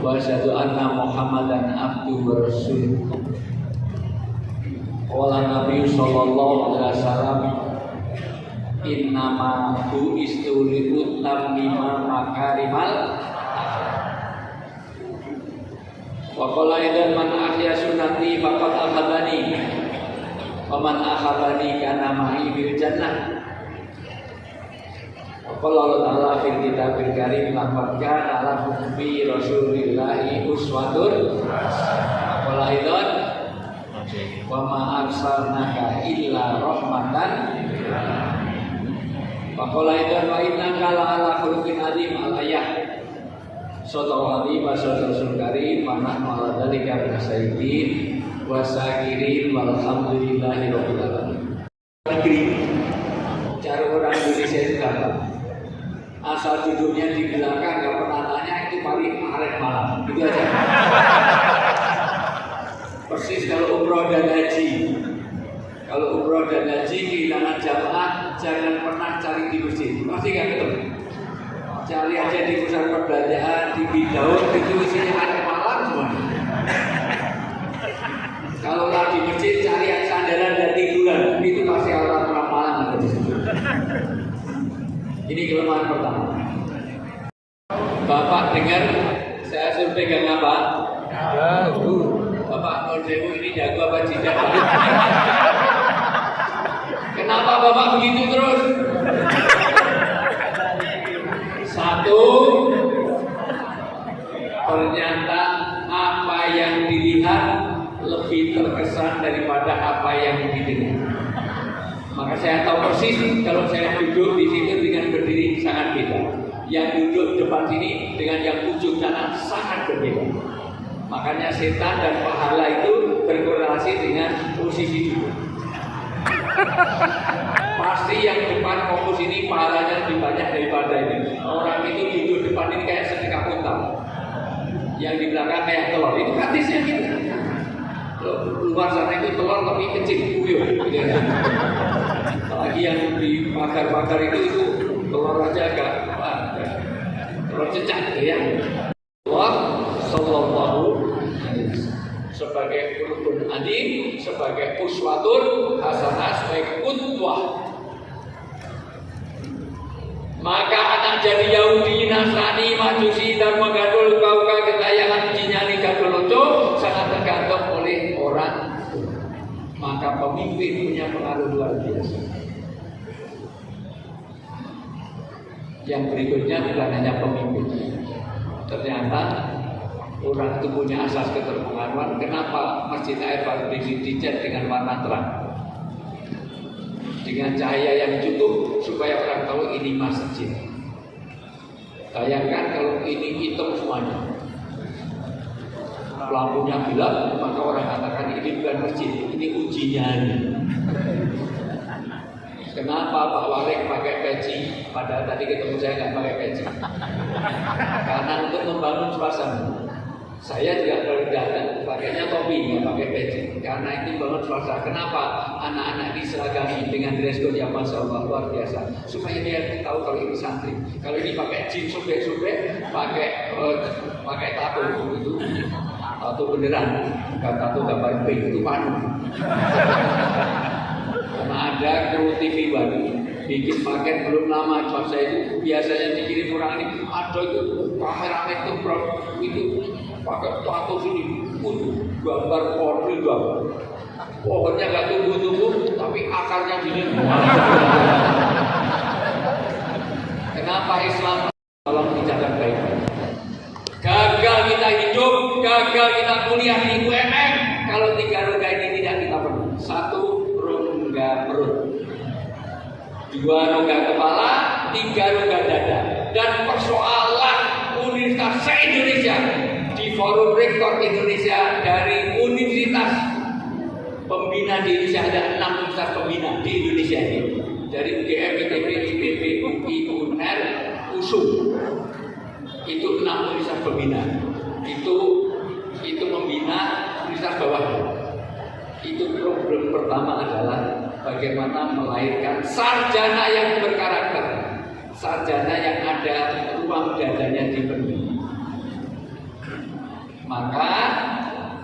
wa asyhadu anna Muhammadan abduhu wa rasuluh. Qala Nabi sallallahu alaihi wasallam, innama bu'istu liutammima makarimal wa qala idzan man ahya sunnati faqad ahabani wa man ahabani kana ma'i fil jannah. Wa qala Allah ta'ala fil kitabil karim laqad kana lakum fi rasulillahi uswatun hasanah. Qala idzan wa ma arsalnaka illa rahmatan lil alamin. Wa qala idzan wa innaka la'ala khuluqin adzim al-ayah. Sallallahu alaihi wasallam panah ala dzalika bisaidin wa sakirin walhamdulillahi rabbil alamin. Negeri cara orang Indonesia itu gampang. Asal duduknya di belakang enggak pernah tanya itu paling arek malam. Gitu aja. Persis kalau umroh dan haji. Kalau umroh dan haji kehilangan jamaah jangan pernah cari di masjid. Pasti enggak ketemu. Cari aja di pusat perbelanjaan, di Bidaun, itu isinya arek malam semuanya. Kalau lagi masjid cari yang sandaran dan tiduran, itu pasti orang malam ada di situ. Ini kelemahan pertama. Bapak dengar saya suruh pegang apa? Jago. Bapak Nurdewu ini jago apa tidak? Kenapa Bapak begitu terus? Satu, ternyata apa yang dilihat lebih terkesan daripada apa yang didengar. Maka saya tahu persis kalau saya duduk di situ dengan berdiri sangat beda. Yang duduk depan sini dengan yang ujung sana sangat berbeda. Makanya setan dan pahala itu berkorelasi dengan posisi duduk. Pasti yang depan fokus ini pahalanya lebih banyak daripada ini. Orang itu duduk depan ini kayak sedekah unta. Yang di belakang kayak telur. Itu hadisnya gitu. Luar sana itu telur tapi kecil, kuyuh. Gitu. Lagi yang di pagar-pagar itu telur aja agak telur cecak gitu ya. Allah sallallahu alaihi wasallam sebagai rukun adim, sebagai uswatun hasanah, sebagai qudwah. Maka anak jadi Yahudi, Nasrani, Majusi dan menggadul kauka ketayangan jinyani gadoloco sangat tergantung oleh orang. Maka pemimpin punya pengaruh luar biasa. Yang berikutnya bukan hanya pemimpin. Ternyata orang itu punya asas keterpengaruhan. Kenapa Masjid Air Fahrudin dicat dengan warna terang? Dengan cahaya yang cukup supaya orang tahu ini masjid. Bayangkan kalau ini hitam semuanya, lampunya gelap, maka orang katakan ini bukan masjid, ini uji nyali. Kenapa Pak Walek pakai peci? Padahal tadi ketemu saya nggak pakai peci. Karena untuk membangun suasana. Saya juga kalau datang pakainya topi, nggak pakai peci. Karena itu bangun suasana. Kenapa anak-anak diseragami dengan dress code yang masya Allah luar biasa, supaya dia tahu kalau ini santri. Kalau ini pakai jeans sobek-sobek, pakai tato itu, tato beneran, bukan tato gambar pink itu panu. Karena ada kru TV baru bikin paket belum lama, cuma saya itu biasanya dikirim orang ini ada itu kameramen itu pakai tato sini, gambar portrait gambar. Pohonnya nggak tumbuh-tumbuh, tapi akarnya gini. Kenapa Islam? Tolong dicatat baik-baik. Gagal kita hidup, gagal kita kuliah di UMM kalau 3 rongga ini tidak kita penuhi. 1 rongga perut, 2 rongga kepala, 3 rongga dada. Dan persoalan Universitas se-Indonesia di Forum Rektor Indonesia dari Universitas Pembina di Indonesia, ada 6 universitas pembina di Indonesia ini. Dari UGM, ITB, IPB, UI, UNER, USU. Itu 6 universitas pembina. Itu membina universitas bawah. Itu problem pertama adalah bagaimana melahirkan sarjana yang berkarakter, sarjana yang ada ruang dadanya dipenuhi. Maka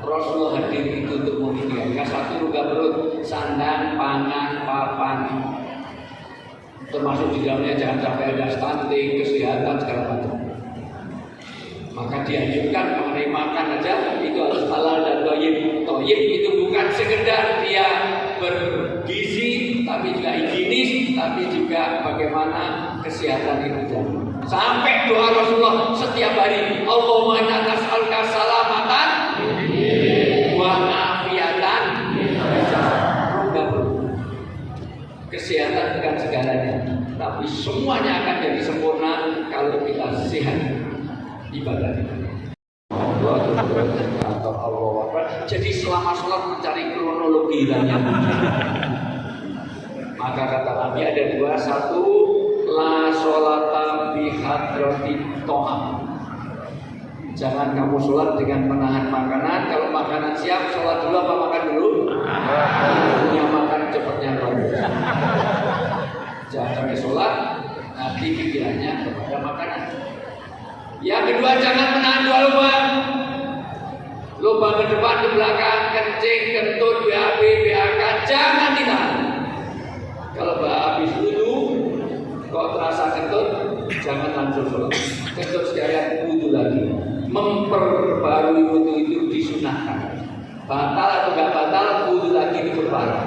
Rasulullah hadir itu untuk memikirkan satu rongga perut, sandang, pangan, papan, termasuk di dalamnya jangan sampai ada stunting, kesehatan segala macam. Maka dianjurkan mengenai makan aja itu harus halal dan thayyib. Thayyib itu bukan sekedar dia bergizi, tapi juga higienis, tapi juga bagaimana kesehatan itu. Sampai doa Rasulullah setiap hari, Allahumma inna nas'aluka salamatan wa afiatan. Kesehatan bukan segalanya, tapi semuanya akan jadi sempurna kalau kita sehat ibadah. Jadi selama sholat mencari kronologi dan maka kata Nabi ada dua, satu la sholata bi hadrati ta'am. Jangan kamu sholat dengan menahan makanan. Kalau makanan siap, sholat dulu apa makan dulu? Punya makan cepatnya bagus. Jangan sampai sholat, nanti pikirannya kepada makanan. Yang kedua, jangan menahan dua lubang. Lubang ke depan, ke belakang, kencing, kentut, BAB, BAK, jangan ditahan. Kalau habis wudhu, kalau terasa kentut, jangan langsung sholat. Kentut sekalian wudhu lagi. Memperbarui wudhu itu disunahkan. Batal atau enggak batal, wudhu lagi diperbarui.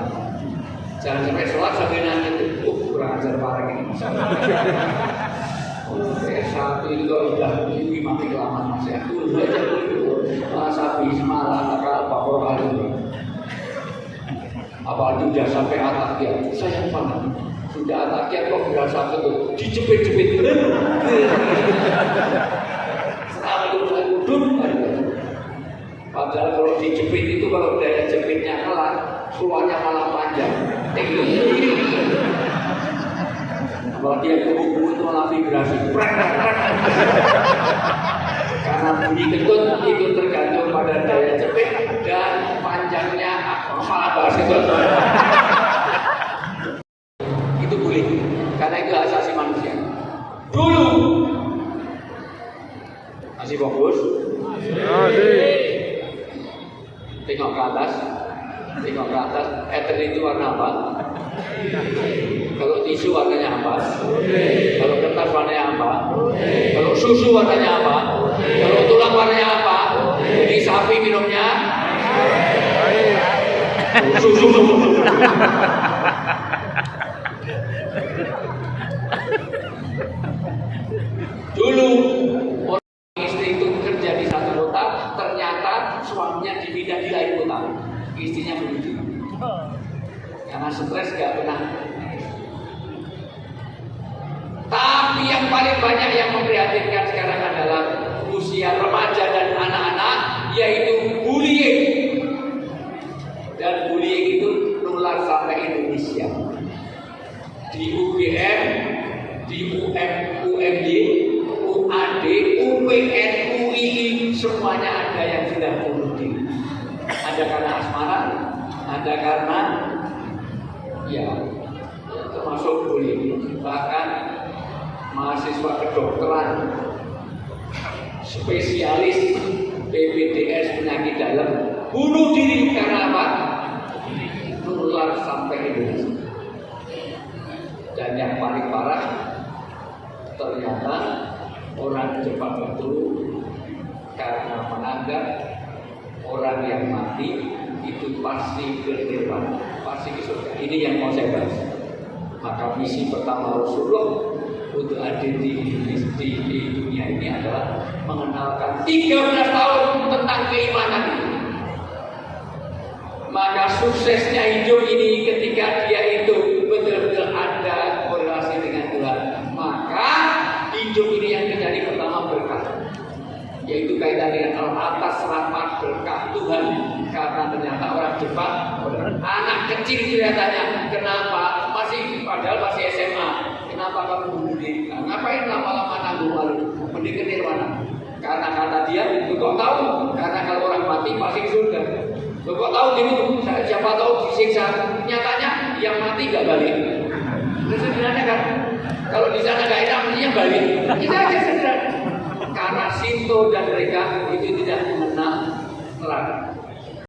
Jangan sampai sholat sampai nanti kurang ajar parah ini. Satu itu udah ini mati kelamaan masih aku aja dulu. Sapi semalam akal papor kali ini. Apalagi udah sampai atakia, sayang banget. Sudah atakia kok berasa betul, dijepit-jepit. Setelah itu saya duduk. Padahal kalau dijepit itu kalau daya jepitnya kelar, keluarnya malah panjang. Apalagi yang kubu-kubu itu malah vibrasi. Karena bunyi kentut itu tergantung pada daya jepit dan panjangnya malah bahas itu. Itu boleh, karena itu hak asasi manusia. Dulu masih fokus. Tengok ke atas. Tengok ke atas. Ether itu warna apa? Kalau tisu warnanya apa? Kalau kertas warnanya apa? Kalau susu warnanya apa? Kalau tulang warnanya apa? Jadi sapi minumnya susu. Dulu orang istri itu bekerja di satu kota, ternyata suaminya dipindah di lain kota. Istrinya begitu. Karena stres gak pernah. Tapi yang paling banyak yang memprihatinkan sekarang adalah usia remaja dan anak-anak, yaitu bullying. Dan bullying itu nular sampai Indonesia. Di UGM, di UMY, UAD, UPN, UII, semuanya ada yang sudah bunuh diri. Ada karena asmara, ada karena ya termasuk bullying. Bahkan mahasiswa kedokteran spesialis PPDS penyakit dalam bunuh diri karena apa? Nular sampai Indonesia. Dan yang paling parah ternyata orang Jepang itu karena menganggap orang yang mati itu pasti ke nirwana, pasti ke surga. Ini yang mau saya bahas. Maka misi pertama Rasulullah untuk hadir di dunia ini adalah mengenalkan 13 tahun tentang keimanan. Maka suksesnya hidup ini ketika dia itu betul-betul ada korelasi dengan Tuhan. Maka hidup ini yang terjadi pertama berkah, yaitu kaitan dengan atas rahmat berkah Tuhan. Karena ternyata orang Jepang anak kecil kelihatannya, kenapa padahal masih SMA, kenapa kamu bunuh diri? Ngapain lama-lama nanggung malu? Mending ke nirwana. Karena kata dia, kok tahu? Karena kalau orang mati pasti surga. Kok tahu gitu? Siapa tahu disiksa? Nyatanya yang mati gak balik. Itu sederhana kan? Kalau di sana gak enak, mestinya balik. Kita aja sederhana. Karena Shinto dan mereka itu tidak